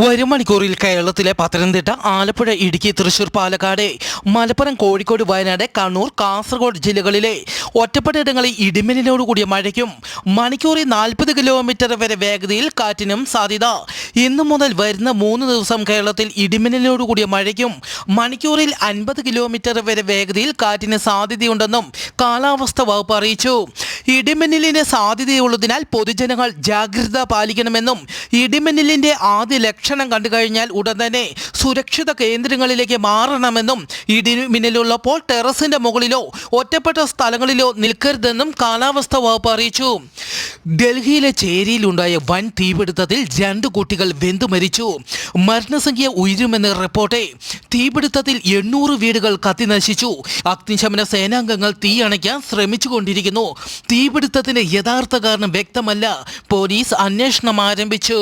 വരും മണിക്കൂറിൽ കേരളത്തിലെ പത്തനംതിട്ട, ആലപ്പുഴ, ഇടുക്കി, തൃശൂർ, പാലക്കാട്, മലപ്പുറം, കോഴിക്കോട്, വയനാട്, കണ്ണൂർ, കാസർഗോഡ് ജില്ലകളിലെ ഒറ്റപ്പെട്ടയിടങ്ങളിൽ ഇടിമിന്നലോടുകൂടിയ മഴയ്ക്കും മണിക്കൂറിൽ 40 കിലോമീറ്റർ വരെ വേഗതയിൽ കാറ്റിനും സാധ്യത. ഇന്നു മുതൽ വരുന്ന 3 ദിവസം കേരളത്തിൽ ഇടിമിന്നലോടുകൂടിയ മഴയ്ക്കും മണിക്കൂറിൽ 50 കിലോമീറ്റർ വരെ വേഗതയിൽ കാറ്റിന് സാധ്യതയുണ്ടെന്നും കാലാവസ്ഥാ വകുപ്പ് അറിയിച്ചു. ഇടിമിന്നലിന് സാധ്യതയുള്ളതിനാൽ പൊതുജനങ്ങൾ ജാഗ്രത പാലിക്കണമെന്നും ഇടിമിന്നലിന്റെ ആദ്യ ലക്ഷണം കണ്ടുകഴിഞ്ഞാൽ ഉടൻ തന്നെ സുരക്ഷിത കേന്ദ്രങ്ങളിലേക്ക് മാറണമെന്നും ഇടിമിന്നലുള്ളപ്പോൾ ടെറസിന്റെ മുകളിലോ ഒറ്റപ്പെട്ട സ്ഥലങ്ങളിലോ നിൽക്കരുതെന്നും കാലാവസ്ഥാ വകുപ്പ് അറിയിച്ചു. ഡൽഹിയിലെ ചേരിയിലുണ്ടായ വൻ തീപിടുത്തത്തിൽ 2 കുട്ടികൾ വെന്തു മരിച്ചു. മരണസംഖ്യ ഉയരുമെന്ന് റിപ്പോർട്ട്. തീപിടുത്തത്തിൽ 800 വീടുകൾ കത്തിനശിച്ചു. അഗ്നിശമന സേനാംഗങ്ങൾ തീ അണയ്ക്കാൻ ശ്രമിച്ചുകൊണ്ടിരിക്കുന്നു. തീപിടുത്തത്തിന്റെ യഥാർത്ഥ കാരണം വ്യക്തമല്ല. പോലീസ് അന്വേഷണം ആരംഭിച്ചു.